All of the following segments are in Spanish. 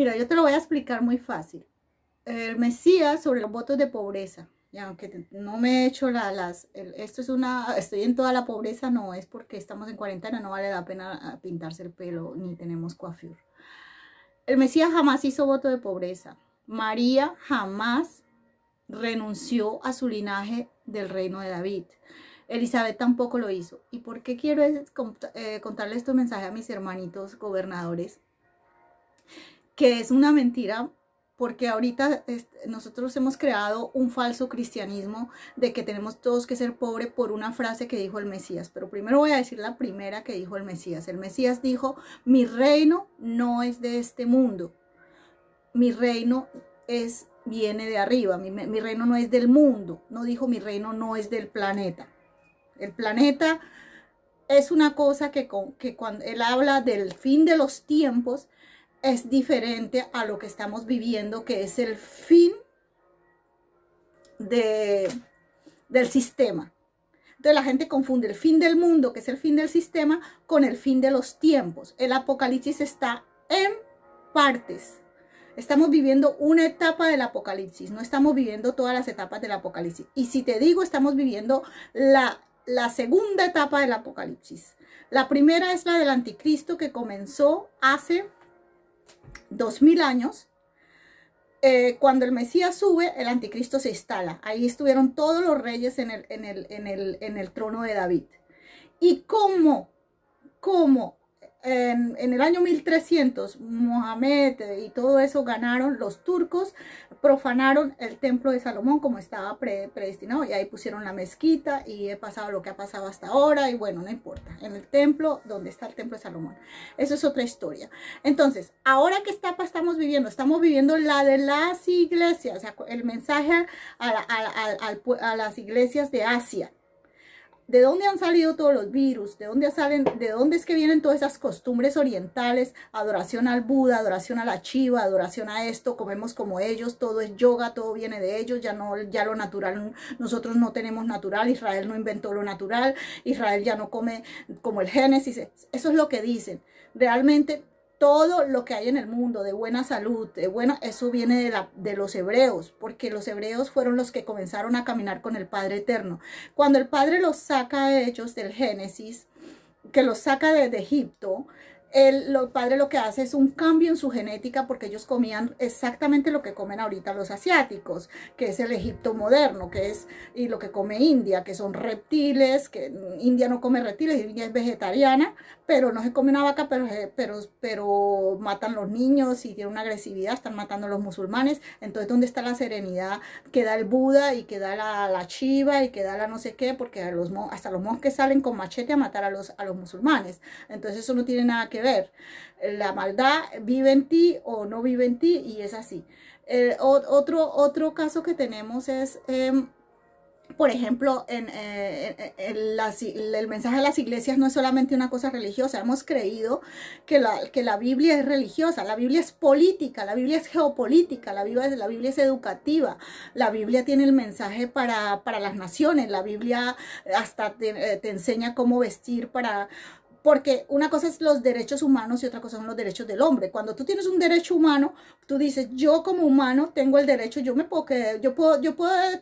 Mira, yo te lo voy a explicar muy fácil. El Mesías sobre los votos de pobreza. Y aunque no me he hecho esto es estoy en toda la pobreza, no es porque estamos en cuarentena, no vale la pena pintarse el pelo, ni tenemos coiffure. El Mesías jamás hizo voto de pobreza. María jamás renunció a su linaje del reino de David. Elizabeth tampoco lo hizo. ¿Y por qué quiero contarle este mensaje a mis hermanitos gobernadores? Que es una mentira, porque ahorita nosotros hemos creado un falso cristianismo de que tenemos todos que ser pobres por una frase que dijo el Mesías. Pero primero voy a decir la primera que dijo el Mesías. El Mesías dijo: mi reino no es de este mundo. Mi reino viene de arriba. Mi reino no es del mundo. No dijo mi reino no es del planeta. El planeta es una cosa que cuando él habla del fin de los tiempos, es diferente a lo que estamos viviendo, que es el fin del sistema. Entonces la gente confunde el fin del mundo, que es el fin del sistema, con el fin de los tiempos. El Apocalipsis está en partes. Estamos viviendo una etapa del Apocalipsis, no estamos viviendo todas las etapas del Apocalipsis. Y si te digo, estamos viviendo la segunda etapa del Apocalipsis. La primera es la del Anticristo, que comenzó hace 2000 años. Cuando el Mesías sube, el Anticristo se instala. Ahí estuvieron todos los reyes en el trono de David. Y como en el año 1300 Mohamed y todo eso ganaron, los turcos profanaron el templo de Salomón como estaba predestinado, y ahí pusieron la mezquita, y he pasado lo que ha pasado hasta ahora, y bueno, no importa, en el templo, donde está el templo de Salomón, eso es otra historia. Entonces, ahora ¿qué etapa estamos viviendo? Estamos viviendo la de las iglesias, o sea, el mensaje a las iglesias de Asia. ¿De dónde han salido todos los virus? ¿De dónde es que vienen todas esas costumbres orientales? Adoración al Buda, adoración a la Shiva, adoración a esto, comemos como ellos, todo es yoga, todo viene de ellos, ya lo natural, nosotros no tenemos natural, Israel no inventó lo natural, Israel ya no come como el Génesis, eso es lo que dicen. Realmente todo lo que hay en el mundo de buena salud, eso viene de los hebreos, porque los hebreos fueron los que comenzaron a caminar con el Padre Eterno. Cuando el Padre los saca a ellos del Génesis, que los saca de Egipto, el Padre lo que hace es un cambio en su genética, porque ellos comían exactamente lo que comen ahorita los asiáticos, que es el Egipto moderno, y lo que come India, que son reptiles, que India no come reptiles, India es vegetariana, pero no se come una vaca, pero matan los niños y tienen una agresividad, están matando a los musulmanes. Entonces, ¿dónde está la serenidad que da el Buda y que da la Shiva y que da la no sé qué? Porque hasta los monjes salen con machete a matar a los musulmanes. Entonces eso no tiene nada que ver. La maldad vive en ti o no vive en ti, y es así. Otro caso que tenemos es, por ejemplo, el mensaje de las iglesias no es solamente una cosa religiosa. Hemos creído que la Biblia es religiosa, la Biblia es política, la Biblia es geopolítica, la Biblia es educativa, la Biblia tiene el mensaje para las naciones, la Biblia hasta te enseña cómo vestir porque una cosa es los derechos humanos y otra cosa son los derechos del hombre. Cuando tú tienes un derecho humano, tú dices, yo como humano tengo el derecho, yo puedo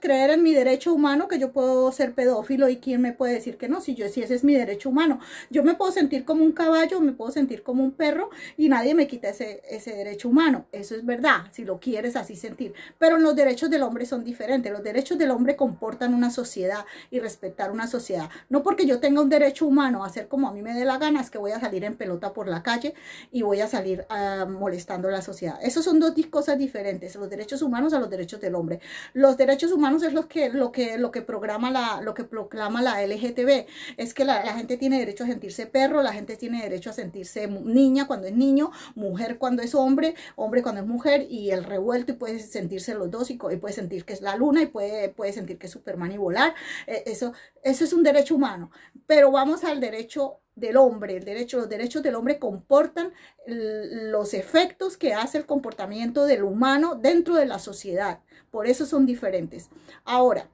creer en mi derecho humano, que yo puedo ser pedófilo, y quién me puede decir que no, si ese es mi derecho humano. Yo me puedo sentir como un caballo, me puedo sentir como un perro, y nadie me quita ese derecho humano. Eso es verdad, si lo quieres así sentir. Pero los derechos del hombre son diferentes. Los derechos del hombre comportan una sociedad y respetar una sociedad. No porque yo tenga un derecho humano a hacer como a mí me dé la gana, es que voy a salir en pelota por la calle y voy a salir molestando a la sociedad. Esos son dos cosas diferentes, los derechos humanos a los derechos del hombre. Los derechos humanos es lo que proclama la LGTB, es que la gente tiene derecho a sentirse perro, la gente tiene derecho a sentirse niña cuando es niño, mujer cuando es hombre, hombre cuando es mujer, y el revuelto, y puede sentirse los dos, y puede sentir que es la luna, y puede sentir que es Superman y volar. Eso es un derecho humano. Pero vamos al derecho del hombre. Los derechos del hombre comportan los efectos que hace el comportamiento del humano dentro de la sociedad. Por eso son diferentes. Ahora,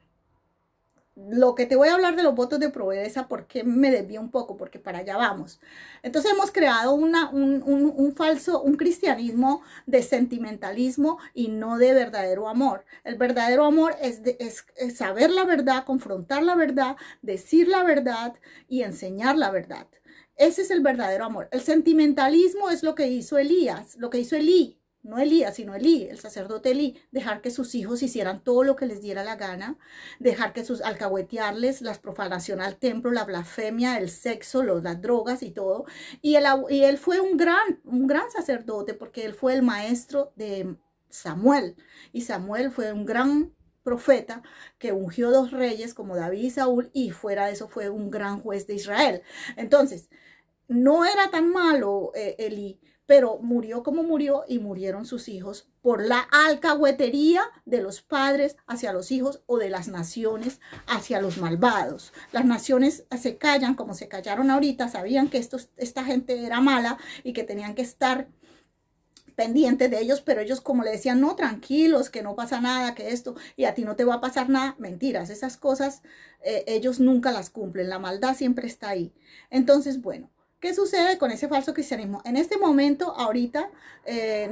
lo que te voy a hablar de los votos de pobreza, porque me desvío un poco, porque para allá vamos. Entonces hemos creado un cristianismo de sentimentalismo y no de verdadero amor. El verdadero amor es saber la verdad, confrontar la verdad, decir la verdad y enseñar la verdad. Ese es el verdadero amor. El sentimentalismo es lo que hizo Elías, lo que hizo Elí. No Elías, sino Elí, el sacerdote Elí, dejar que sus hijos hicieran todo lo que les diera la gana, dejar que alcahuetearles, la profanación al templo, la blasfemia, el sexo, las drogas y todo. Y él fue un gran sacerdote, porque él fue el maestro de Samuel. Y Samuel fue un gran profeta que ungió 2 reyes como David y Saúl, y fuera de eso fue un gran juez de Israel. Entonces, no era tan malo Elí, pero murió como murió y murieron sus hijos por la alcahuetería de los padres hacia los hijos o de las naciones hacia los malvados. Las naciones se callan como se callaron ahorita, sabían que esta gente era mala y que tenían que estar pendientes de ellos, pero ellos como le decían, no, tranquilos, que no pasa nada, que esto, y a ti no te va a pasar nada. Mentiras, esas cosas ellos nunca las cumplen, la maldad siempre está ahí. Entonces, bueno, ¿qué sucede con ese falso cristianismo? En este momento, ahorita,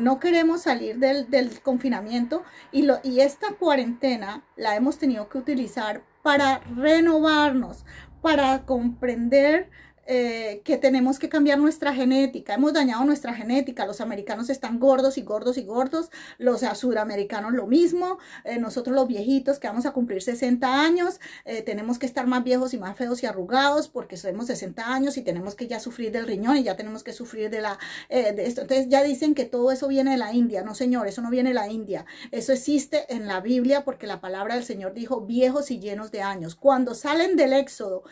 no queremos salir del confinamiento y esta cuarentena la hemos tenido que utilizar para renovarnos, para comprender que tenemos que cambiar nuestra genética. Hemos dañado nuestra genética. Los americanos están gordos y gordos y gordos, los suramericanos lo mismo, nosotros los viejitos que vamos a cumplir 60 años, tenemos que estar más viejos y más feos y arrugados porque somos 60 años y tenemos que ya sufrir del riñón y ya tenemos que sufrir de esto. Entonces ya dicen que todo eso viene de la India. No, señor, eso no viene de la India. Eso existe en la Biblia, porque la palabra del Señor dijo viejos y llenos de años. Cuando salen del Éxodo,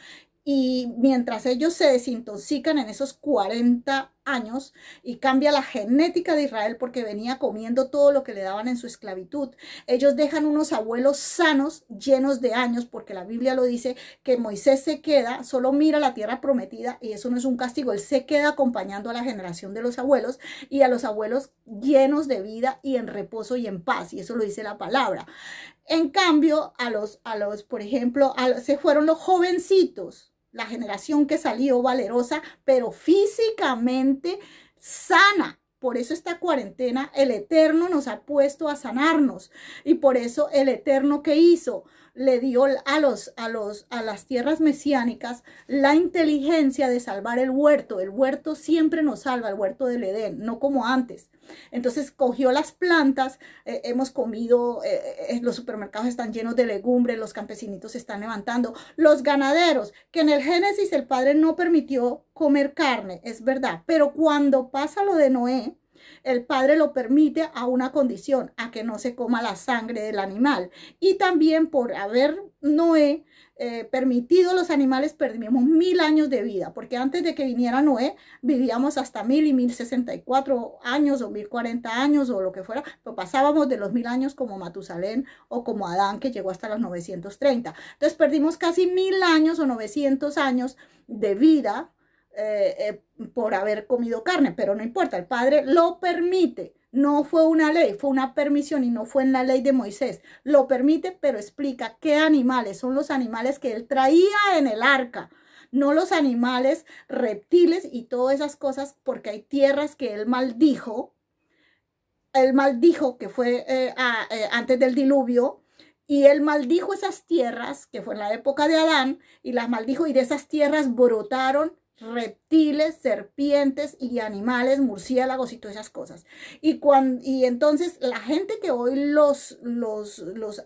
y mientras ellos se desintoxican en esos 40 años y cambia la genética de Israel porque venía comiendo todo lo que le daban en su esclavitud, ellos dejan unos abuelos sanos, llenos de años, porque la Biblia lo dice, que Moisés se queda, solo mira la tierra prometida, y eso no es un castigo, él se queda acompañando a la generación de los abuelos y a los abuelos llenos de vida y en reposo y en paz, y eso lo dice la palabra. En cambio, por ejemplo, se fueron los jovencitos, la generación que salió valerosa, pero físicamente sana. Por eso esta cuarentena, el Eterno nos ha puesto a sanarnos. Y por eso el Eterno, ¿qué hizo? Le dio a las tierras mesiánicas la inteligencia de salvar el huerto. El huerto siempre nos salva, el huerto del Edén, no como antes. Entonces cogió las plantas, hemos comido, los supermercados están llenos de legumbres, los campesinitos se están levantando, los ganaderos, que en el Génesis el Padre no permitió comer carne, es verdad, pero cuando pasa lo de Noé, el Padre lo permite a una condición, a que no se coma la sangre del animal. Y también por haber Noé permitido los animales, perdimos 1000 años de vida, porque antes de que viniera Noé vivíamos hasta 1000 y 1064 años o 1040 años o lo que fuera, pero pasábamos de los 1000 años como Matusalén o como Adán, que llegó hasta los 930. Entonces perdimos casi 1000 años o 900 años de vida por haber comido carne, pero no importa, el Padre lo permite. No fue una ley, fue una permisión y no fue en la ley de Moisés. Lo permite, pero explica qué animales son los animales que él traía en el arca. No los animales reptiles y todas esas cosas, porque hay tierras que él maldijo. Él maldijo, que fue antes del diluvio, y él maldijo esas tierras, que fue en la época de Adán, y las maldijo, y de esas tierras brotaron reptiles, serpientes y animales, murciélagos y todas esas cosas. Y entonces la gente que hoy los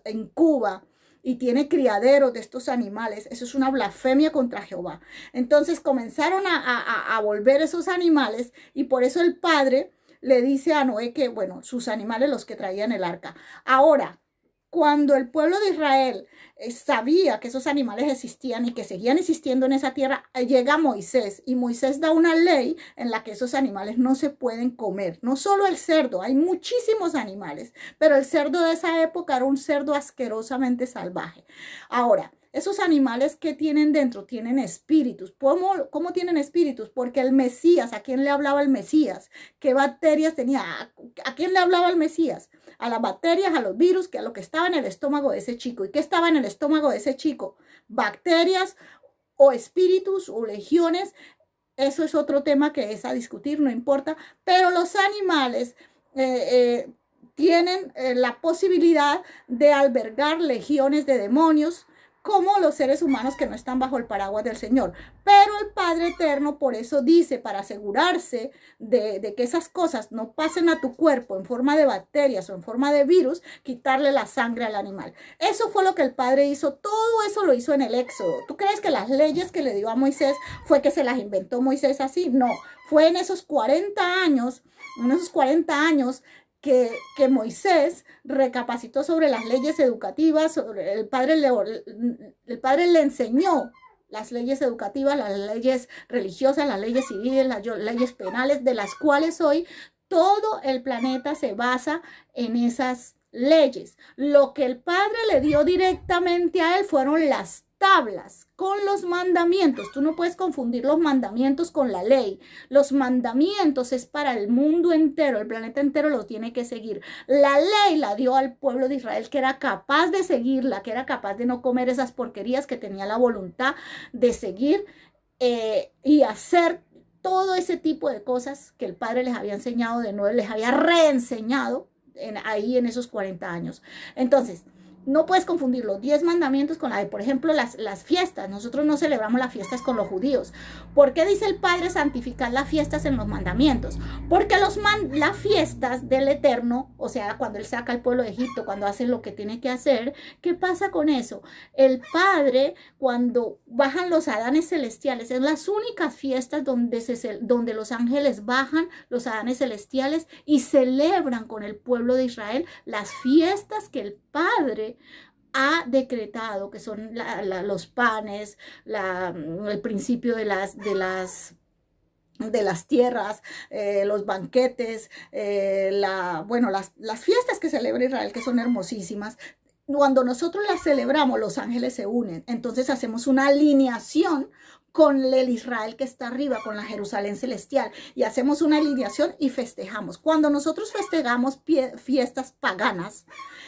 incuba y tiene criaderos de estos animales, eso es una blasfemia contra Jehová. Entonces comenzaron a volver esos animales, y por eso el Padre le dice a Noé que, bueno, sus animales los que traían el arca. Ahora, cuando el pueblo de Israel sabía que esos animales existían y que seguían existiendo en esa tierra, llega Moisés, y Moisés da una ley en la que esos animales no se pueden comer. No solo el cerdo, hay muchísimos animales, pero el cerdo de esa época era un cerdo asquerosamente salvaje. Ahora, Esos animales que tienen dentro tienen espíritus. ¿Cómo tienen espíritus? Porque el Mesías, ¿a quién le hablaba el Mesías? ¿Qué bacterias tenía? ¿A quién le hablaba el Mesías? A las bacterias, a los virus, que a lo que estaba en el estómago de ese chico. ¿Y qué estaba en el estómago de ese chico? Bacterias o espíritus o legiones. Eso es otro tema que es a discutir, no importa. Pero los animales tienen la posibilidad de albergar legiones de demonios, como los seres humanos que no están bajo el paraguas del Señor. Pero el Padre Eterno por eso dice, para asegurarse de que esas cosas no pasen a tu cuerpo en forma de bacterias o en forma de virus, quitarle la sangre al animal. Eso fue lo que el Padre hizo, todo eso lo hizo en el Éxodo. ¿Tú crees que las leyes que le dio a Moisés fue que se las inventó Moisés así? No, fue en esos 40 años, que Moisés recapacitó sobre las leyes educativas, el padre le enseñó las leyes educativas, las leyes religiosas, las leyes civiles, las leyes penales, de las cuales hoy todo el planeta se basa en esas leyes. Lo que el Padre le dio directamente a él fueron las tablas con los mandamientos. Tú no puedes confundir los mandamientos con la ley. Los mandamientos es para el mundo entero, el planeta entero lo tiene que seguir. La ley la dio al pueblo de Israel, que era capaz de seguirla, que era capaz de no comer esas porquerías, que tenía la voluntad de seguir y hacer todo ese tipo de cosas que el Padre les había enseñado de nuevo, les había reenseñado ahí en esos 40 años. Entonces, no puedes confundir los 10 mandamientos con la de, por ejemplo, las fiestas. Nosotros no celebramos las fiestas con los judíos. ¿Por qué dice el Padre santificar las fiestas en los mandamientos? Porque las fiestas del Eterno, o sea, cuando Él saca al pueblo de Egipto, cuando hace lo que tiene que hacer, ¿qué pasa con eso? El Padre, cuando bajan los Adanes celestiales, es las únicas fiestas donde los ángeles bajan, los Adanes celestiales, y celebran con el pueblo de Israel las fiestas que el Padre ha decretado, que son los panes, el principio de las tierras, los banquetes, las fiestas que celebra Israel, que son hermosísimas. Cuando nosotros las celebramos, los ángeles se unen. Entonces hacemos una alineación con el Israel que está arriba, con la Jerusalén celestial, y hacemos una alineación y festejamos. Cuando nosotros festejamos fiestas paganas,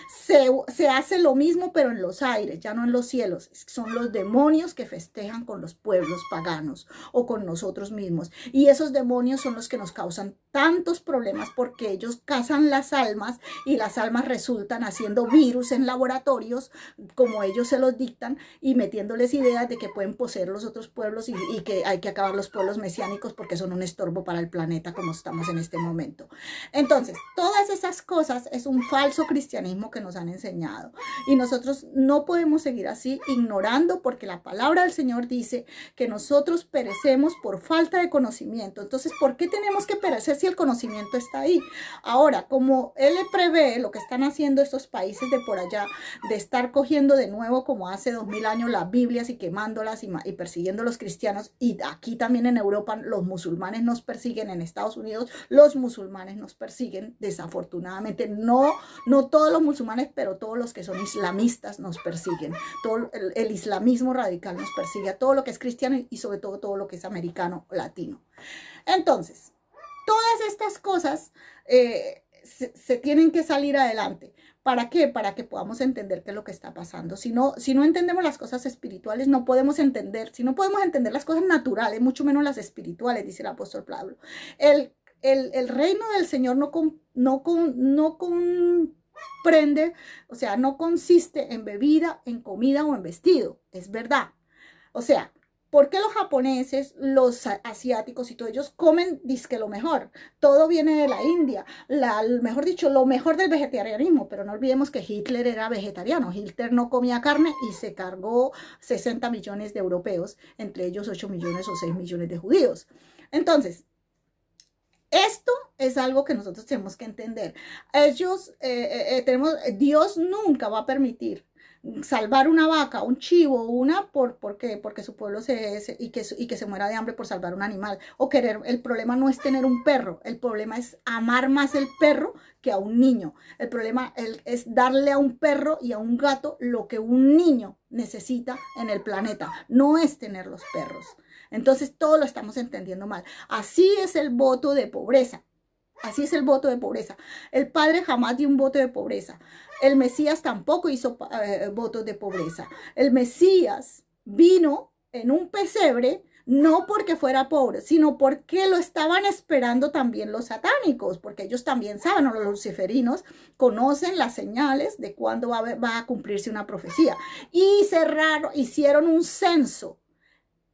se hace lo mismo, pero en los aires, ya no en los cielos. Son los demonios que festejan con los pueblos paganos o con nosotros mismos. Y esos demonios son los que nos causan tantos problemas, porque ellos cazan las almas y las almas resultan haciendo virus en laboratorios, como ellos se los dictan, y metiéndoles ideas de que pueden poseer los otros pueblos y que hay que acabar los pueblos mesiánicos porque son un estorbo para el planeta como estamos en este momento. Entonces, todas esas cosas es un falso cristianismo que nos han enseñado, y nosotros no podemos seguir así ignorando, porque la palabra del Señor dice que nosotros perecemos por falta de conocimiento. Entonces, ¿por qué tenemos que perecer si el conocimiento está ahí? Ahora, como Él le prevé lo que están haciendo estos países de por allá, de estar cogiendo de nuevo como hace 2000 años las Biblias y quemándolas y persiguiendo a los cristianos, y aquí también en Europa los musulmanes nos persiguen, en Estados Unidos los musulmanes nos persiguen, desafortunadamente, no todos los musulmanes, pero todos los que son islamistas nos persiguen. Todo el islamismo radical nos persigue, a todo lo que es cristiano y sobre todo lo que es americano, latino. Entonces, todas estas cosas se tienen que salir adelante. ¿Para qué? Para que podamos entender qué es lo que está pasando. Si no entendemos las cosas espirituales, no podemos entender. Si no podemos entender las cosas naturales, mucho menos las espirituales, dice el apóstol Pablo. El reino del Señor no comprende, o sea, no consiste en bebida, en comida o en vestido. Es verdad. O sea, ¿por qué los japoneses, los asiáticos y todos ellos comen disque lo mejor? Todo viene de la India, mejor dicho, lo mejor del vegetarianismo, pero no olvidemos que Hitler era vegetariano. Hitler no comía carne y se cargó 60 millones de europeos, entre ellos 8 millones o 6 millones de judíos. Entonces, esto es algo que nosotros tenemos que entender. Dios nunca va a permitir salvar una vaca, un chivo, porque su pueblo y que se muera de hambre por salvar un animal. O querer, el problema no es tener un perro, el problema es amar más el perro que a un niño. El problema es darle a un perro y a un gato lo que un niño necesita en el planeta, no es tener los perros. Entonces todo lo estamos entendiendo mal. Así es el voto de pobreza. Así es el voto de pobreza. El Padre jamás dio un voto de pobreza. El Mesías tampoco hizo votos de pobreza. El Mesías vino en un pesebre no porque fuera pobre, sino porque lo estaban esperando también los satánicos, porque ellos también saben, o los luciferinos conocen las señales de cuándo va a cumplirse una profecía. Y hicieron un censo.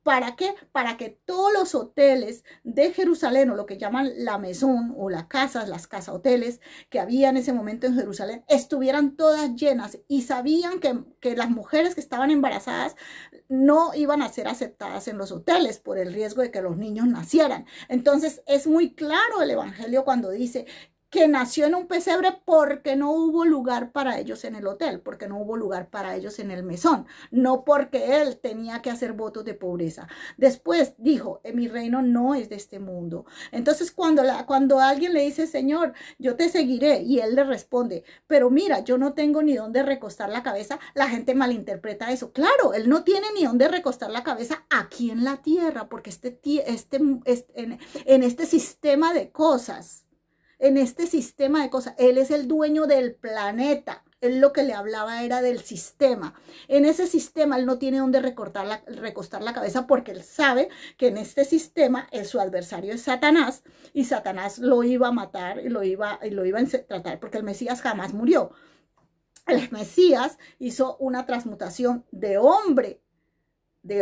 ¿Para qué? Para que todos los hoteles de Jerusalén, o lo que llaman la mesón, o las casa hoteles que había en ese momento en Jerusalén, estuvieran todas llenas, y sabían que las mujeres que estaban embarazadas no iban a ser aceptadas en los hoteles por el riesgo de que los niños nacieran. Entonces es muy claro el evangelio cuando dice que nació en un pesebre porque no hubo lugar para ellos en el hotel, porque no hubo lugar para ellos en el mesón, no porque él tenía que hacer votos de pobreza. Después dijo, mi reino no es de este mundo. Entonces cuando alguien le dice, Señor, yo te seguiré, y él le responde, pero mira, yo no tengo ni dónde recostar la cabeza, la gente malinterpreta eso. Claro, él no tiene ni dónde recostar la cabeza aquí en la tierra, porque en este sistema de cosas, él es el dueño del planeta. Él lo que le hablaba era del sistema. En ese sistema él no tiene donde recostar la cabeza, porque él sabe que en este sistema su adversario es Satanás, y Satanás lo iba a matar y lo iba a tratar, porque el Mesías jamás murió. El Mesías hizo una transmutación de hombre, de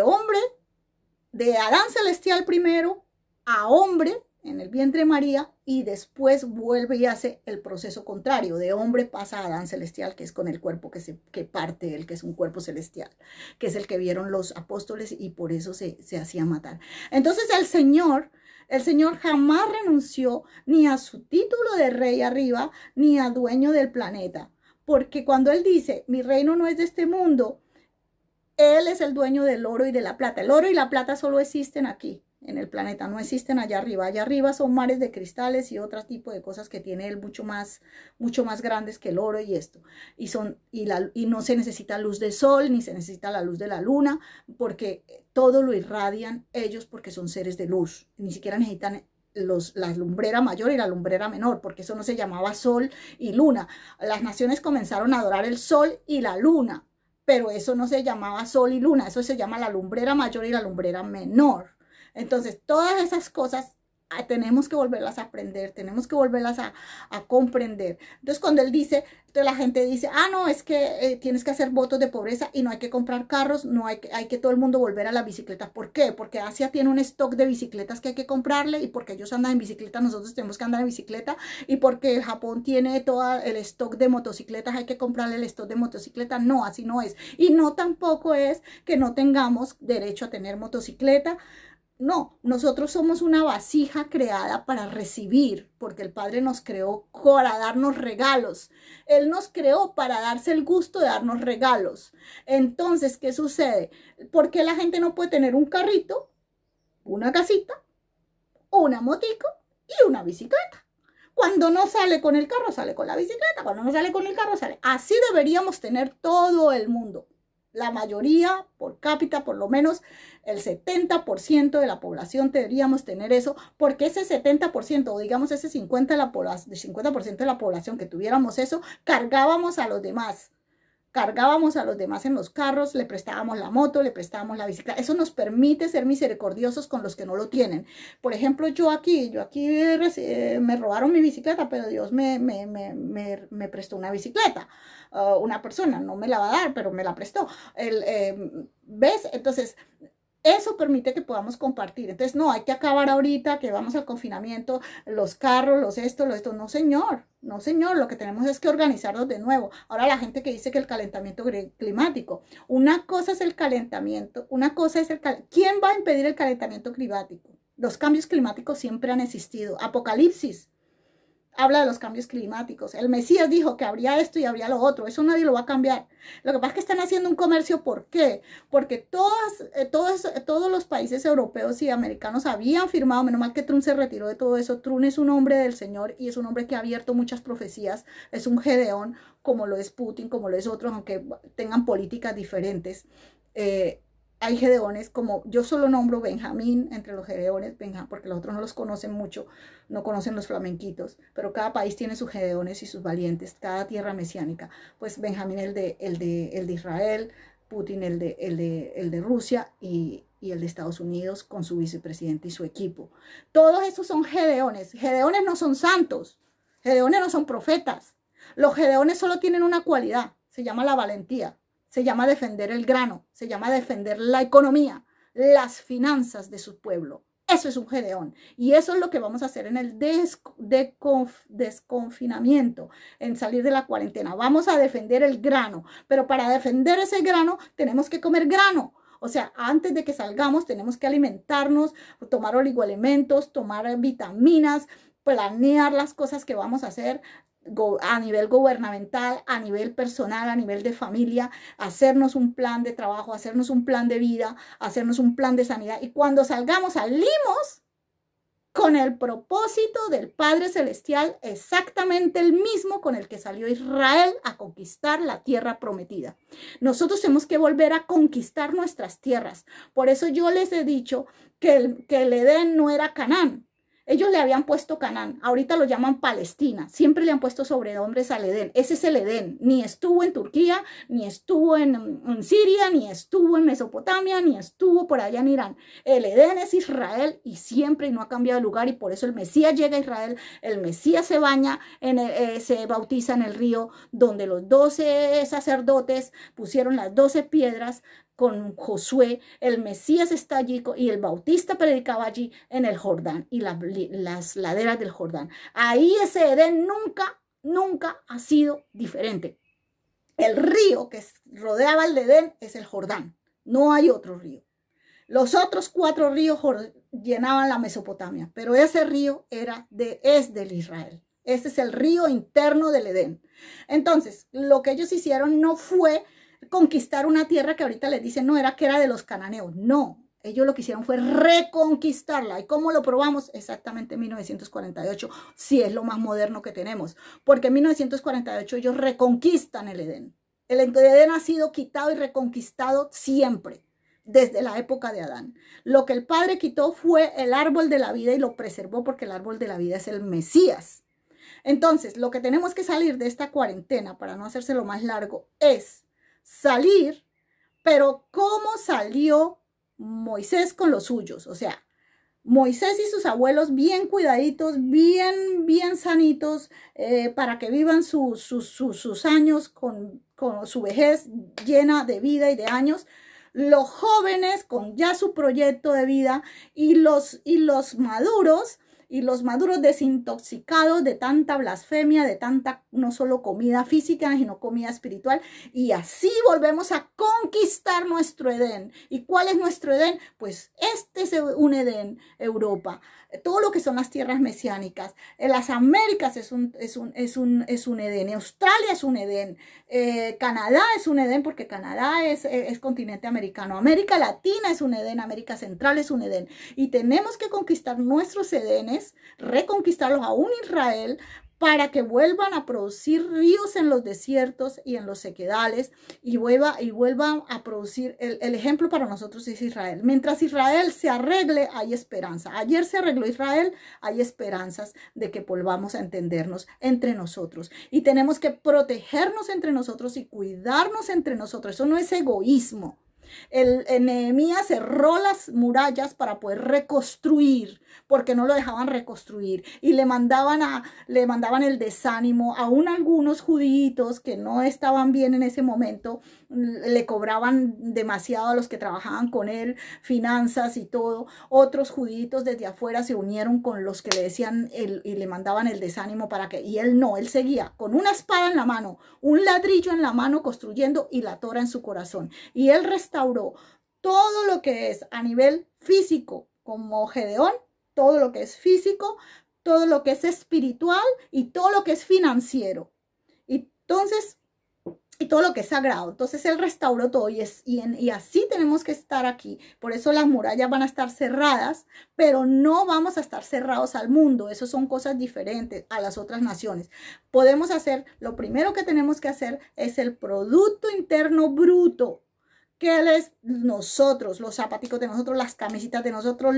Adán celestial primero a hombre en el vientre de María, y después vuelve y hace el proceso contrario, de hombre pasa a Adán celestial, que es con el cuerpo que parte él, que es un cuerpo celestial, que es el que vieron los apóstoles, y por eso se hacía matar. Entonces el Señor jamás renunció ni a su título de rey arriba, ni a dueño del planeta, porque cuando él dice, mi reino no es de este mundo, él es el dueño del oro y de la plata. El oro y la plata solo existen aquí en el planeta, no existen allá arriba. Allá arriba son mares de cristales y otro tipo de cosas que tiene él mucho más grandes que el oro y esto. Y no se necesita luz de sol, ni se necesita la luz de la luna, porque todo lo irradian ellos, porque son seres de luz. Ni siquiera necesitan la lumbrera mayor y la lumbrera menor, porque eso no se llamaba sol y luna. Las naciones comenzaron a adorar el sol y la luna, pero eso no se llamaba sol y luna, eso se llama la lumbrera mayor y la lumbrera menor. Entonces, todas esas cosas tenemos que volverlas a aprender, tenemos que volverlas a comprender. Entonces, cuando él dice, entonces la gente dice, no, es que tienes que hacer votos de pobreza y no hay que comprar carros, hay que todo el mundo volver a la bicicleta. ¿Por qué? Porque Asia tiene un stock de bicicletas que hay que comprarle, y porque ellos andan en bicicleta, nosotros tenemos que andar en bicicleta, y porque el Japón tiene todo el stock de motocicletas, hay que comprarle el stock de motocicleta. No, así no es. Y no tampoco es que no tengamos derecho a tener motocicleta. No, nosotros somos una vasija creada para recibir, porque el Padre nos creó para darnos regalos. Él nos creó para darse el gusto de darnos regalos. Entonces, ¿qué sucede? ¿Por qué la gente no puede tener un carrito, una casita, una motico y una bicicleta? Cuando no sale con el carro, sale con la bicicleta. Cuando no sale con el carro, sale. Así deberíamos tener todo el mundo. La mayoría, por cápita, por lo menos el 70% de la población deberíamos tener eso, porque ese 70%, o digamos ese 50% de la población que tuviéramos eso, cargábamos a los demás. Cargábamos a los demás en los carros, le prestábamos la moto, le prestábamos la bicicleta. Eso nos permite ser misericordiosos con los que no lo tienen. Por ejemplo, yo aquí me robaron mi bicicleta, pero Dios me prestó una bicicleta. Una persona no me la va a dar, pero me la prestó. ¿Ves? Entonces, eso permite que podamos compartir. Entonces, no, hay que acabar ahorita que vamos al confinamiento, los carros, esto. No, señor. No, señor. Lo que tenemos es que organizarnos de nuevo. Ahora la gente que dice que el calentamiento climático. Una cosa es el calentamiento. ¿Quién va a impedir el calentamiento climático? Los cambios climáticos siempre han existido. Apocalipsis. habla de los cambios climáticos. El Mesías dijo que habría esto y habría lo otro. Eso nadie lo va a cambiar. Lo que pasa es que están haciendo un comercio. ¿Por qué? Porque todos los países europeos y americanos habían firmado, menos mal que Trump se retiró de todo eso. Trump es un hombre del Señor y es un hombre que ha abierto muchas profecías. Es un Gedeón, como lo es Putin, como lo es otros, aunque tengan políticas diferentes. Hay gedeones, como yo solo nombro Benjamín entre los gedeones, porque los otros no los conocen mucho, no conocen los flamenquitos, pero cada país tiene sus gedeones y sus valientes, cada tierra mesiánica. Pues Benjamín el de Israel, Putin el de Rusia y el de Estados Unidos con su vicepresidente y su equipo. Todos esos son gedeones. Gedeones no son santos, gedeones no son profetas. Los gedeones solo tienen una cualidad, se llama la valentía. Se llama defender el grano, se llama defender la economía, las finanzas de su pueblo. Eso es un Gedeón. Y eso es lo que vamos a hacer en el desconfinamiento, en salir de la cuarentena. Vamos a defender el grano, pero para defender ese grano tenemos que comer grano. O sea, antes de que salgamos tenemos que alimentarnos, tomar oligoelementos, tomar vitaminas, planear las cosas que vamos a hacer a nivel gubernamental, a nivel personal, a nivel de familia, hacernos un plan de trabajo, hacernos un plan de vida, hacernos un plan de sanidad. Y cuando salgamos, salimos con el propósito del Padre Celestial, exactamente el mismo con el que salió Israel a conquistar la tierra prometida. Nosotros tenemos que volver a conquistar nuestras tierras. Por eso yo les he dicho que el Edén no era Canaán. Ellos le habían puesto Canaán, ahorita lo llaman Palestina, siempre le han puesto sobrenombres al Edén. Ese es el Edén, ni estuvo en Turquía, ni estuvo en Siria, ni estuvo en Mesopotamia, ni estuvo por allá en Irán. El Edén es Israel y siempre y no ha cambiado de lugar, y por eso el Mesías llega a Israel, el Mesías se baña, se bautiza en el río donde los 12 sacerdotes pusieron las 12 piedras con Josué, el Mesías está allí y el Bautista predicaba allí en el Jordán y las laderas del Jordán. Ahí ese Edén nunca ha sido diferente. El río que rodeaba el Edén es el Jordán, no hay otro río. Los otros 4 ríos llenaban la Mesopotamia, pero ese río es del Israel. Ese es el río interno del Edén. Entonces, lo que ellos hicieron no fue conquistar una tierra que ahorita les dicen no, era que era de los cananeos. No, ellos lo que hicieron fue reconquistarla. ¿Y cómo lo probamos? Exactamente en 1948, si es lo más moderno que tenemos. Porque en 1948 ellos reconquistan el Edén. El Edén ha sido quitado y reconquistado siempre, desde la época de Adán. Lo que el Padre quitó fue el árbol de la vida y lo preservó porque el árbol de la vida es el Mesías. Entonces, lo que tenemos que salir de esta cuarentena, para no hacérselo más largo, es salir, pero ¿cómo salió Moisés con los suyos? O sea, Moisés y sus abuelos bien cuidaditos, bien sanitos, para que vivan sus años con su vejez llena de vida y de años. Los jóvenes con ya su proyecto de vida y los maduros. Y los maduros desintoxicados de tanta blasfemia, de tanta no solo comida física, sino comida espiritual. Y así volvemos a conquistar nuestro Edén. ¿Y cuál es nuestro Edén? Pues este es un Edén, Europa. Todo lo que son las tierras mesiánicas. En las Américas es un Edén. Australia es un Edén. Canadá es un Edén porque Canadá es continente americano. América Latina es un Edén. América Central es un Edén. Y tenemos que conquistar nuestros Edenes, reconquistarlos aún Israel, para que vuelvan a producir ríos en los desiertos y en los sequedales y vuelvan a producir. El ejemplo para nosotros es Israel. Mientras Israel se arregle, hay esperanza. Ayer se arregló Israel, hay esperanzas de que volvamos a entendernos entre nosotros. Y tenemos que protegernos entre nosotros y cuidarnos entre nosotros. Eso no es egoísmo. Nehemías cerró las murallas para poder reconstruir, porque no lo dejaban reconstruir y le mandaban el desánimo. Aún algunos judíos que no estaban bien en ese momento le cobraban demasiado a los que trabajaban con él, finanzas y todo. Otros judíos desde afuera se unieron con los que le decían y le mandaban el desánimo y él seguía con una espada en la mano, un ladrillo en la mano construyendo y la Torah en su corazón. Y él restauró todo lo que es a nivel físico como Gedeón, todo lo que es físico, todo lo que es espiritual y todo lo que es financiero. Entonces, y todo lo que es sagrado. Entonces Él restauró todo y así tenemos que estar aquí. Por eso las murallas van a estar cerradas, pero no vamos a estar cerrados al mundo. Eso son cosas diferentes a las otras naciones. Podemos hacer, lo primero que tenemos que hacer es el Producto Interno Bruto. ¿Qué es nosotros? Los zapaticos de nosotros, las camisitas de nosotros,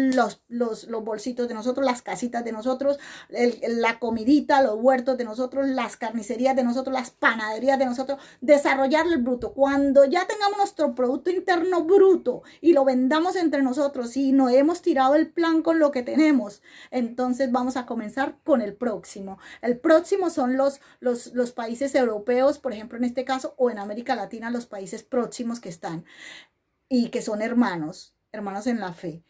los bolsitos de nosotros, las casitas de nosotros, la comidita, los huertos de nosotros, las carnicerías de nosotros, las panaderías de nosotros. Desarrollar el bruto. Cuando ya tengamos nuestro Producto Interno Bruto y lo vendamos entre nosotros y no hemos tirado el plan con lo que tenemos, entonces vamos a comenzar con el próximo. El próximo son los países europeos, por ejemplo, en este caso, o en América Latina, los países próximos que están y que son hermanos en la fe.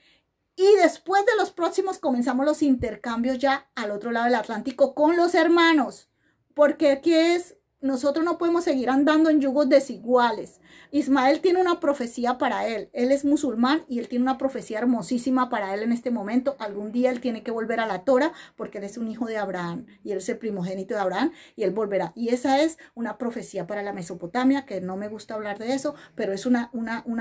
Y después de los próximos comenzamos los intercambios ya al otro lado del Atlántico con los hermanos, porque aquí nosotros no podemos seguir andando en yugos desiguales. Ismael tiene una profecía para él. Él es musulmán y él tiene una profecía hermosísima para él en este momento. Algún día él tiene que volver a la Torah porque él es un hijo de Abraham y él es el primogénito de Abraham y él volverá. Y esa es una profecía para la Mesopotamia, que no me gusta hablar de eso, pero es una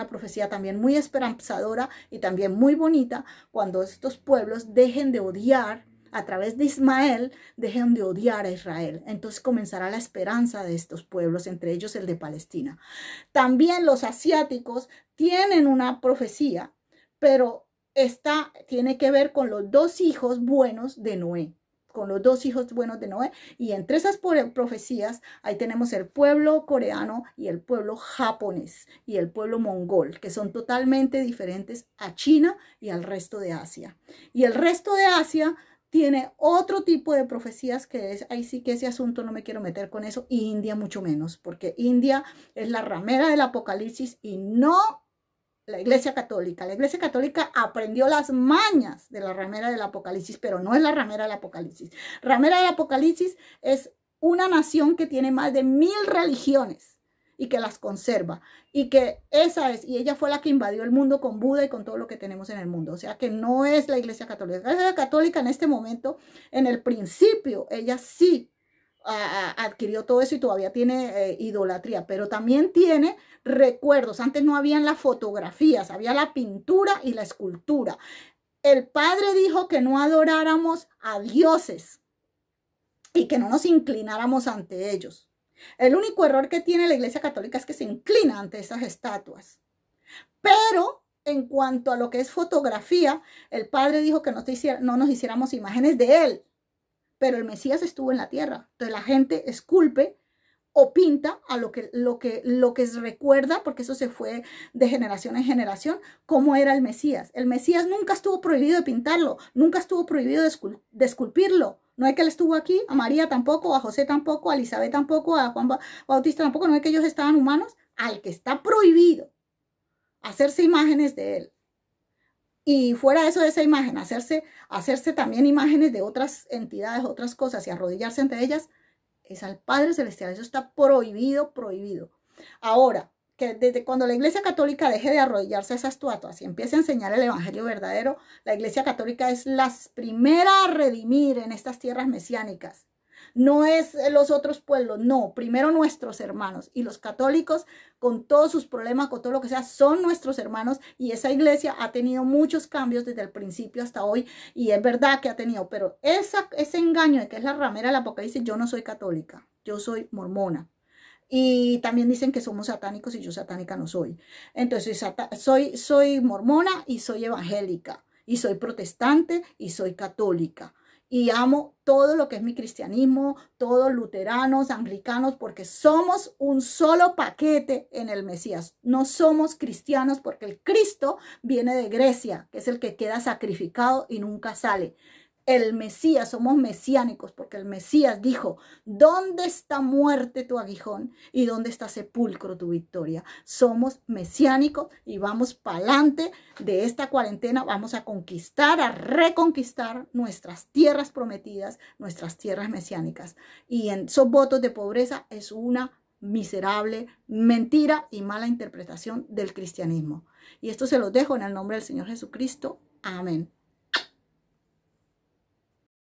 profecía también muy esperanzadora y también muy bonita cuando estos pueblos dejen de odiar. A través de Ismael, dejen de odiar a Israel. Entonces comenzará la esperanza de estos pueblos, entre ellos el de Palestina. También los asiáticos tienen una profecía, pero esta tiene que ver con los dos hijos buenos de Noé. Con los dos hijos buenos de Noé. Y entre esas profecías, ahí tenemos el pueblo coreano y el pueblo japonés y el pueblo mongol, que son totalmente diferentes a China y al resto de Asia. Y el resto de Asia tiene otro tipo de profecías que es, ahí sí que ese asunto no me quiero meter con eso, y India mucho menos, porque India es la ramera del Apocalipsis y no la Iglesia Católica. La Iglesia Católica aprendió las mañas de la ramera del Apocalipsis, pero no es la ramera del Apocalipsis. Ramera del Apocalipsis es una nación que tiene más de 1000 religiones y que las conserva, y que esa es, y ella fue la que invadió el mundo con Buda y con todo lo que tenemos en el mundo, o sea que no es la Iglesia Católica. La Iglesia Católica en este momento, en el principio, ella sí adquirió todo eso y todavía tiene idolatría, pero también tiene recuerdos. Antes no habían las fotografías, había la pintura y la escultura. El Padre dijo que no adoráramos a dioses y que no nos inclináramos ante ellos. El único error que tiene la Iglesia Católica es que se inclina ante esas estatuas. Pero en cuanto a lo que es fotografía, el Padre dijo que no nos hiciéramos imágenes de Él. Pero el Mesías estuvo en la tierra. Entonces la gente esculpe o pinta a lo que recuerda, porque eso se fue de generación en generación, cómo era el Mesías. El Mesías nunca estuvo prohibido de pintarlo, nunca estuvo prohibido de esculpirlo. No es que él estuvo aquí, a María tampoco, a José tampoco, a Elizabeth tampoco, a Juan Bautista tampoco, no es que ellos estaban humanos. Al que está prohibido hacerse imágenes de él. Y fuera eso de esa imagen, hacerse también imágenes de otras entidades, otras cosas y arrodillarse ante ellas, es al Padre Celestial. Eso está prohibido, prohibido. Ahora, que desde cuando la Iglesia Católica deje de arrodillarse a esas estatuas y empiece a enseñar el Evangelio verdadero, la Iglesia Católica es la primera a redimir en estas tierras mesiánicas. No es los otros pueblos, no, primero nuestros hermanos. Y los católicos, con todos sus problemas, con todo lo que sea, son nuestros hermanos. Y esa iglesia ha tenido muchos cambios desde el principio hasta hoy. Y es verdad que ha tenido, pero ese engaño de que es la ramera del Apocalipsis, yo no soy católica, yo soy mormona. Y también dicen que somos satánicos y yo satánica no soy. Entonces soy mormona y soy evangélica. Y soy protestante y soy católica. Y amo todo lo que es mi cristianismo, todos luteranos, anglicanos, porque somos un solo paquete en el Mesías. No somos cristianos porque el Cristo viene de Grecia, que es el que queda sacrificado y nunca sale. El Mesías, somos mesiánicos porque el Mesías dijo, ¿dónde está muerte tu aguijón y dónde está sepulcro tu victoria? Somos mesiánicos y vamos para adelante de esta cuarentena. Vamos a conquistar, a reconquistar nuestras tierras prometidas, nuestras tierras mesiánicas. Y en esos votos de pobreza es una miserable mentira y mala interpretación del cristianismo. Y esto se los dejo en el nombre del Señor Jesucristo. Amén.